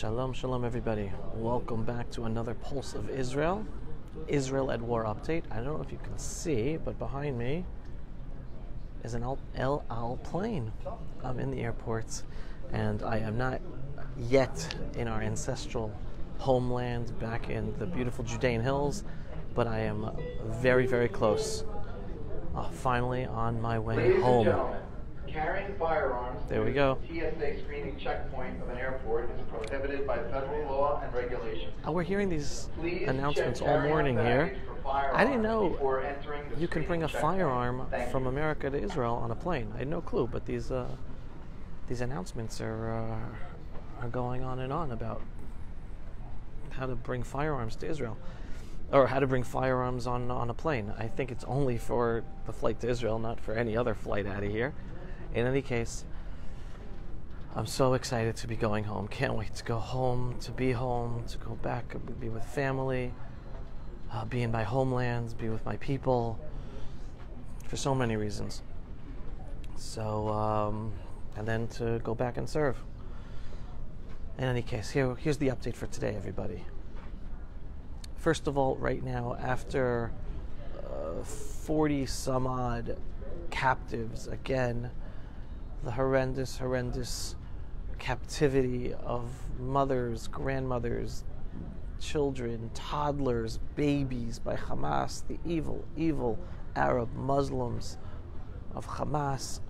Shalom, shalom everybody. Welcome back to another Pulse of Israel. Israel at War update. I don't know if you can see, but behind me is an El Al plane. I'm in the airport and I am not yet in our ancestral homeland back in the beautiful Judean hills, but I am very, very close. Finally on my way home. Carrying firearms there we go. TSA screening checkpoint of an airport is prohibited by federal law and regulations. We're hearing these Please announcements all morning here. I didn't know you can bring a firearm from America to Israel on a plane. I had no clue, but these announcements are going on and on about how to bring firearms to Israel, or how to bring firearms on a plane. I think it's only for the flight to Israel, not for any other flight out of here. In any case, I'm so excited to be going home. Can't wait to go home, to go back, be with family, be in my homeland, be with my people, for so many reasons. So, and then to go back and serve. In any case, here's the update for today, everybody. First of all, right now, after 40 some odd captives, again, the horrendous captivity of mothers, grandmothers, children, toddlers, babies by Hamas, the evil Arab Muslims of Hamas.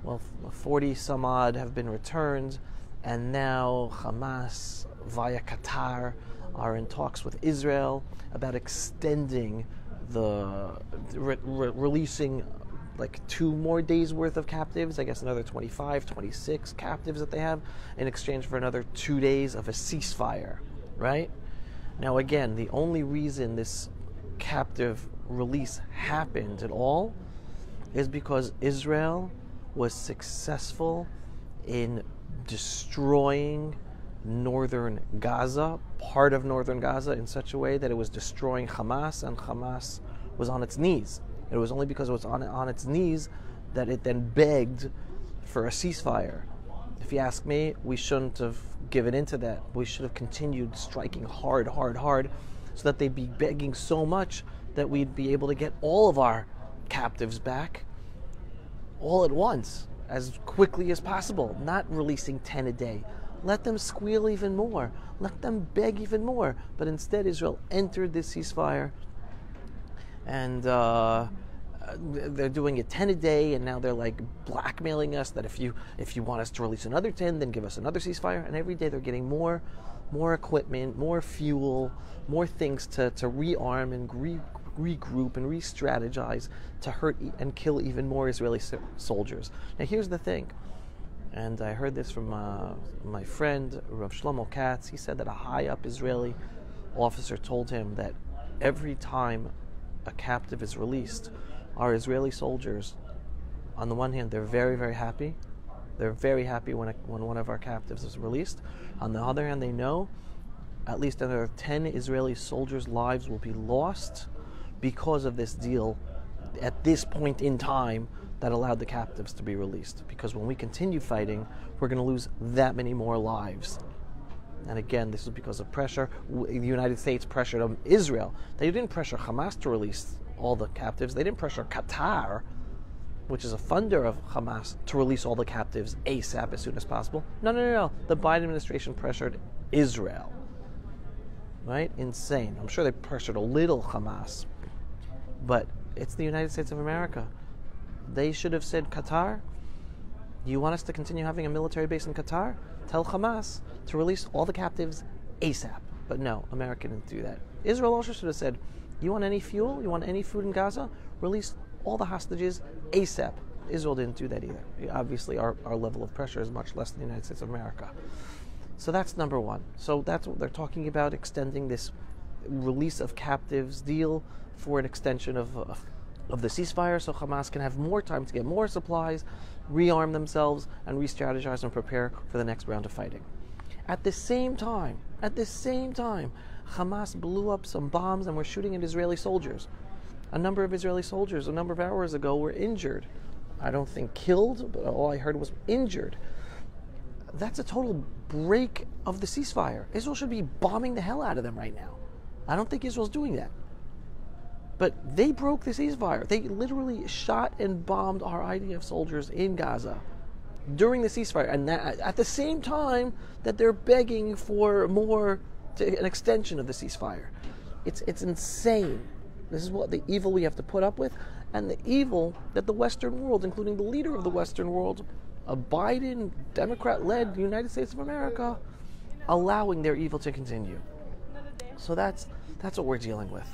Well, 40 some odd have been returned, and now Hamas, via Qatar, are in talks with Israel about extending releasing like 2 more days worth of captives, I guess another 25, 26 captives that they have, in exchange for another 2 days of a ceasefire, right? Now again, the only reason this captive release happened at all is because Israel was successful in destroying northern Gaza, part of northern Gaza, in such a way that it was destroying Hamas, and Hamas was on its knees. It was only because it was on its knees that it then begged for a ceasefire. If you ask me, we shouldn't have given into that. We should have continued striking hard, so that they'd be begging so much that we'd be able to get all of our captives back all at once, as quickly as possible, not releasing 10 a day. Let them squeal even more. Let them beg even more. But instead, Israel entered this ceasefire, and they're doing it 10 a day, and now they're like blackmailing us that if you want us to release another 10, then give us another ceasefire. And every day they're getting more equipment, more fuel, more things to rearm and regroup and re-strategize to hurt and kill even more Israeli soldiers. Now here's the thing, and I heard this from my friend Rav Shlomo Katz. He said that a high-up Israeli officer told him that every time a captive is released, our Israeli soldiers, on the one hand, they're very, very happy. They're very happy when one of our captives is released. On the other hand, they know at least another 10 Israeli soldiers' lives will be lost because of this deal at this point in time that allowed the captives to be released. Because when we continue fighting, we're going to lose that many more lives. And again, this is because of pressure. The United States pressured Israel. They didn't pressure Hamas to release all the captives. They didn't pressure Qatar, which is a funder of Hamas, to release all the captives ASAP, as soon as possible. No. The Biden administration pressured Israel. Right? Insane. I'm sure they pressured a little Hamas. But it's the United States of America. They should have said, Qatar, you want us to continue having a military base in Qatar? Tell Hamas to release all the captives ASAP. But no, America didn't do that. Israel also should have said, you want any fuel? You want any food in Gaza? Release all the hostages ASAP. Israel didn't do that either. Obviously, our level of pressure is much less than the United States of America. So that's number one. So that's what they're talking about, extending this release of captives deal for an extension of the ceasefire, so Hamas can have more time to get more supplies, rearm themselves, and re-strategize and prepare for the next round of fighting. At the same time, Hamas blew up some bombs and were shooting at Israeli soldiers. A number of Israeli soldiers, a number of hours ago, were injured. I don't think killed, but all I heard was injured. that's a total break of the ceasefire. Israel should be bombing the hell out of them right now. I don't think Israel's doing that. But they broke the ceasefire. They literally shot and bombed our IDF soldiers in Gaza during the ceasefire, and that, at the same time that they're begging for an extension of the ceasefire. It's insane. This is what the evil we have to put up with, and the evil that the Western world, including the leader of the Western world, a Biden, Democrat-led United States of America, allowing their evil to continue. So that's what we're dealing with.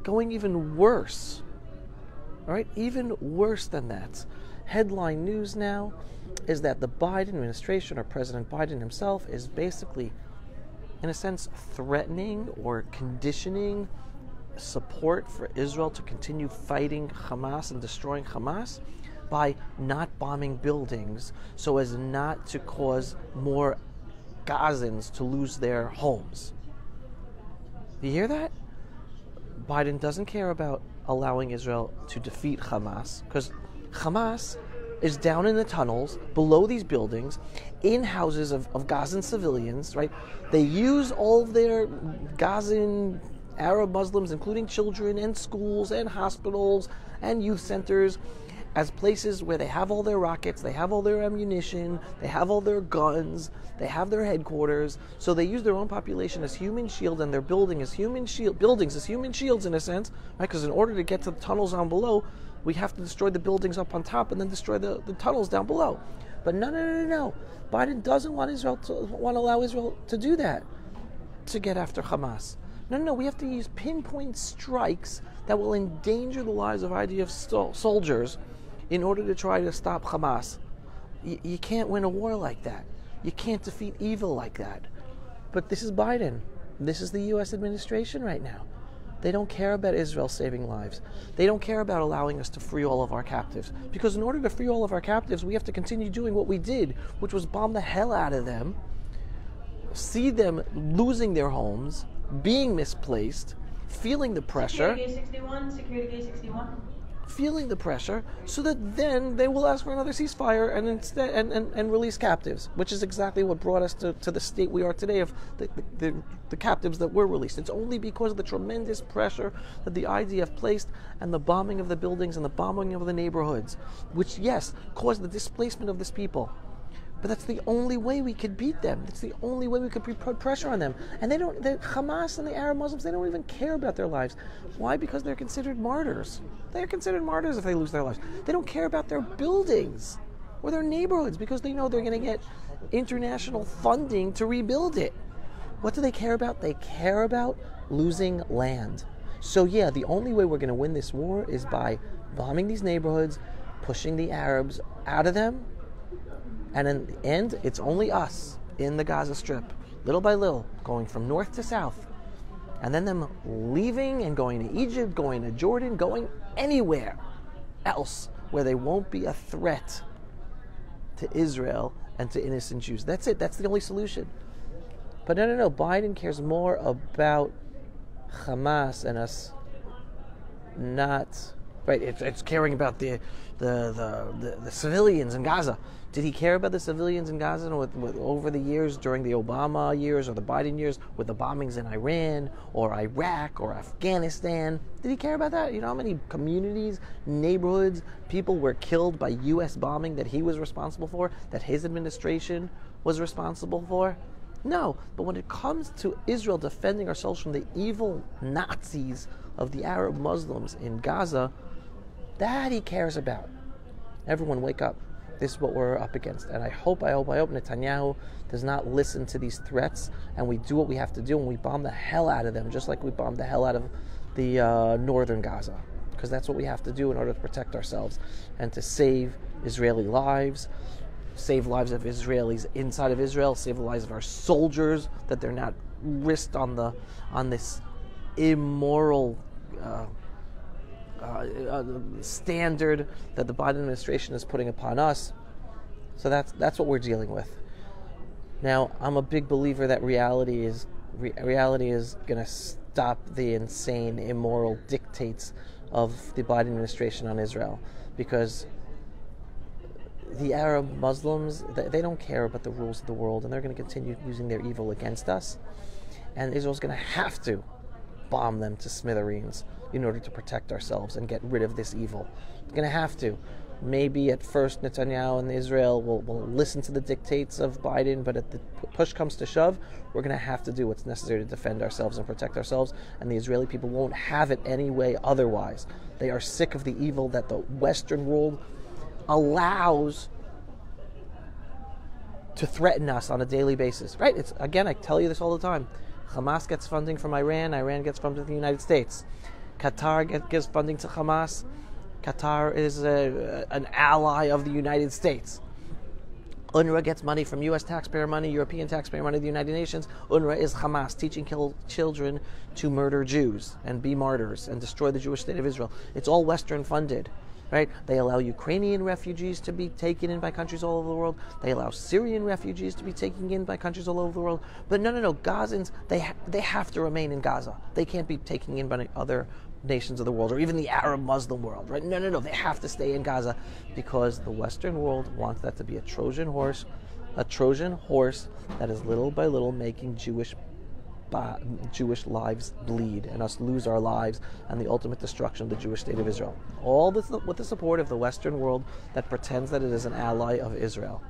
Going even worse. All right, even worse than that. Headline news now is that the Biden administration, or President Biden himself, is basically, in a sense, threatening or conditioning support for Israel to continue fighting Hamas and destroying Hamas by not bombing buildings so as not to cause more Gazans to lose their homes. You hear that? Biden doesn't care about allowing Israel to defeat Hamas, because Hamas is down in the tunnels below these buildings, in houses of Gazan civilians, right? They use all of their Gazan Arab Muslims, including children, and schools, and hospitals, and youth centers, as places where they have all their rockets, they have all their ammunition, they have all their guns, they have their headquarters. So they use their own population as human shield, and their buildings as human shields, in a sense, right? Because in order to get to the tunnels down below, we have to destroy the buildings up on top and then destroy the tunnels down below. But no. Biden doesn't want to allow Israel to do that, to get after Hamas. No, we have to use pinpoint strikes that will endanger the lives of IDF soldiers in order to try to stop Hamas. You can't win a war like that. You can't defeat evil like that. But this is Biden. This is the U.S. administration right now. They don't care about Israel saving lives. They don't care about allowing us to free all of our captives. Because in order to free all of our captives, we have to continue doing what we did, which was bomb the hell out of them, see them losing their homes, being misplaced, feeling the pressure. Security Gate 61. Feeling the pressure, so that then they will ask for another ceasefire and instead and release captives, which is exactly what brought us to the state we are today of the captives that were released. It's only because of the tremendous pressure that the IDF placed, and the bombing of the buildings and the bombing of the neighborhoods, which, yes, caused the displacement of this people. But that's the only way we could beat them. That's the only way we could put pressure on them. And the Hamas and the Arab Muslims, they don't even care about their lives. Why? Because they're considered martyrs. They're considered martyrs if they lose their lives. They don't care about their buildings or their neighborhoods because they know they're going to get international funding to rebuild it. What do they care about? They care about losing land. So yeah, the only way we're going to win this war is by bombing these neighborhoods, pushing the Arabs out of them, and in the end, it's only us in the Gaza Strip, little by little, going from north to south. And then them leaving and going to Egypt, going to Jordan, going anywhere else where they won't be a threat to Israel and to innocent Jews. That's it. That's the only solution. But no. Biden cares more about Hamas and us not... Right, it's caring about the civilians in Gaza. Did he care about the civilians in Gaza with over the years, during the Obama years or the Biden years, with the bombings in Iran or Iraq or Afghanistan? Did he care about that? You know how many communities, neighborhoods, people were killed by U.S. bombing that he was responsible for, that his administration was responsible for? No, but when it comes to Israel defending ourselves from the evil Nazis of the Arab Muslims in Gaza, that he cares about. Everyone wake up. This is what we're up against. And I hope Netanyahu does not listen to these threats, and we do what we have to do, and we bomb the hell out of them, just like we bombed the hell out of the northern Gaza. Because that's what we have to do in order to protect ourselves and to save Israeli lives, save lives of Israelis inside of Israel, save the lives of our soldiers, that they're not risked on this immoral standard that the Biden administration is putting upon us. So that's what we're dealing with. Now, I'm a big believer that reality is going to stop the insane, immoral dictates of the Biden administration on Israel, because the Arab Muslims, they don't care about the rules of the world, and they're going to continue using their evil against us. And Israel's going to have to bomb them to smithereens in order to protect ourselves and get rid of this evil. It's going to have to. Maybe at first Netanyahu and Israel will listen to the dictates of Biden, but if the push comes to shove, we're going to have to do what's necessary to defend ourselves and protect ourselves, and the Israeli people won't have it any way otherwise. They are sick of the evil that the Western world allows to threaten us on a daily basis. Right? It's, again, I tell you this all the time. Hamas gets funding from Iran. Iran gets funding from the United States. Qatar gives funding to Hamas. Qatar is an ally of the United States. UNRWA gets money from U.S. taxpayer money, European taxpayer money, the United Nations. UNRWA is Hamas, teaching children to murder Jews and be martyrs and destroy the Jewish state of Israel. It's all Western funded. Right? They allow Ukrainian refugees to be taken in by countries all over the world. They allow Syrian refugees to be taken in by countries all over the world. But no, Gazans, they have to remain in Gaza. They can't be taken in by other nations of the world, or even the Arab Muslim world, right? No, they have to stay in Gaza because the Western world wants that to be a Trojan horse that is little by little making Jewish lives bleed and us lose our lives and the ultimate destruction of the Jewish state of Israel. All this with the support of the Western world that pretends that it is an ally of Israel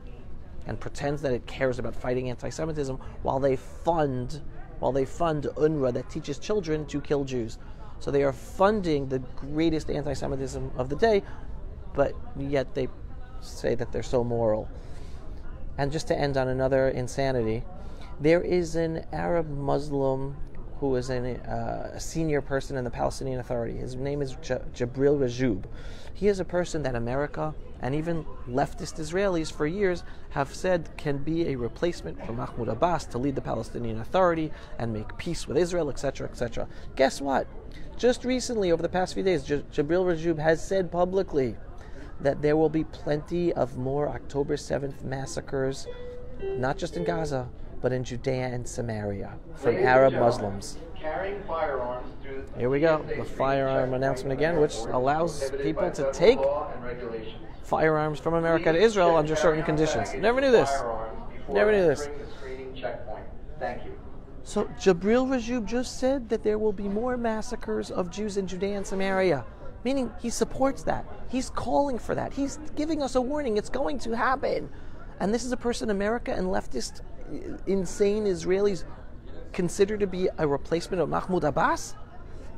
and pretends that it cares about fighting anti-Semitism while they fund UNRWA that teaches children to kill Jews. So they are funding the greatest anti-Semitism of the day, but yet they say that they're so moral. And just to end on another insanity, there is an Arab Muslim who is a senior person in the Palestinian Authority. His name is Jabril Rajoub. He is a person that America and even leftist Israelis for years have said can be a replacement for Mahmoud Abbas to lead the Palestinian Authority and make peace with Israel, etc., etc. Guess what? Just recently, over the past few days, Jabril Rajoub has said publicly that there will be plenty of more October 7th massacres, not just in Gaza, but in Judea and Samaria, from Arab Muslims. Carrying firearms through Here we go, the firearm announcement again, which allows people to take firearms from America to Israel under certain conditions. Never knew this. Never knew this. Thank you. So Jabril Rajoub just said that there will be more massacres of Jews in Judea and Samaria, meaning he supports that. He's calling for that. He's giving us a warning. It's going to happen. And this is a person America and leftist, insane Israelis consider to be a replacement of Mahmoud Abbas?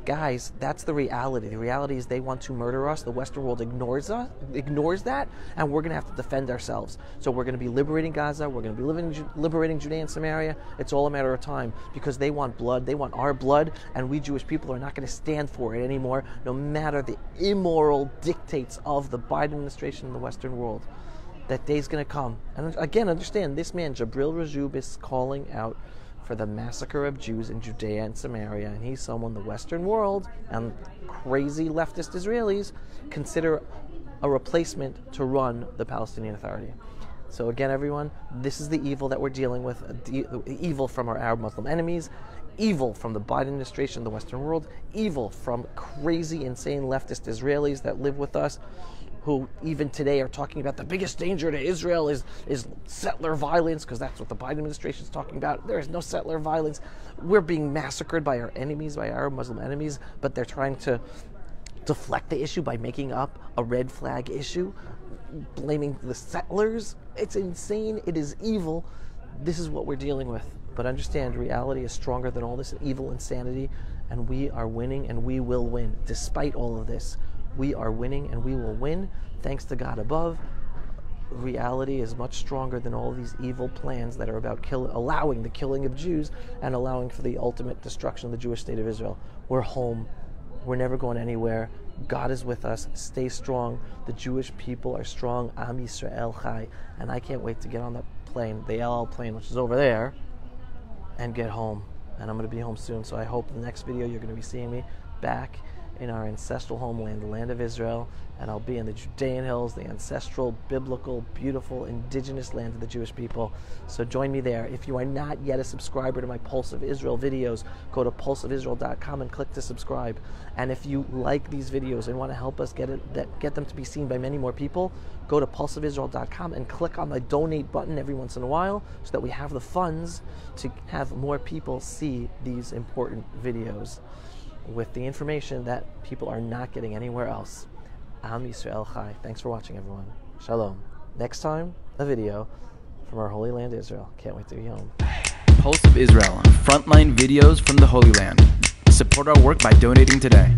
Guys, that's the reality. The reality is they want to murder us. The Western world ignores that, and we're going to have to defend ourselves. So we're going to be liberating Gaza. We're going to be liberating Judea and Samaria. It's all a matter of time because they want blood. They want our blood, and we Jewish people are not going to stand for it anymore, no matter the immoral dictates of the Biden administration and the Western world. That day's going to come. And again, understand, this man, Jabril Rajoub, is calling out for the massacre of Jews in Judea and Samaria, and he's someone the Western world and crazy leftist Israelis consider a replacement to run the Palestinian Authority. So again, everyone, this is the evil that we're dealing with, evil from our Arab Muslim enemies, evil from the Biden administration, the Western world, evil from crazy, insane leftist Israelis that live with us, who even today are talking about the biggest danger to Israel is settler violence, because that's what the Biden administration is talking about. There is no settler violence. We're being massacred by our enemies, by our Muslim enemies, but they're trying to deflect the issue by making up a red flag issue, blaming the settlers. It's insane. It is evil. This is what we're dealing with. But understand, reality is stronger than all this evil insanity, and we are winning, and we will win. Despite all of this, we are winning, and we will win, thanks to God above. Reality is much stronger than all these evil plans that are about allowing the killing of Jews and allowing for the ultimate destruction of the Jewish state of Israel. We're home. We're never going anywhere. God is with us. Stay strong. The Jewish people are strong. Am Yisrael Chai. And I can't wait to get on the plane, the El Al plane, which is over there, and get home. And I'm going to be home soon, so I hope the next video you're going to be seeing me back in our ancestral homeland, the land of Israel, and I'll be in the Judean hills, the ancestral, biblical, beautiful, indigenous land of the Jewish people. So join me there. If you are not yet a subscriber to my Pulse of Israel videos, go to pulseofisrael.com and click to subscribe. And if you like these videos and want to help us get them to be seen by many more people, go to pulseofisrael.com and click on the donate button every once in a while so that we have the funds to have more people see these important videos with the information that people are not getting anywhere else. Am Yisrael Chai. Thanks for watching, everyone. Shalom. Next time, a video from our Holy Land, Israel. Can't wait to be home. Pulse of Israel, frontline videos from the Holy Land. Support our work by donating today.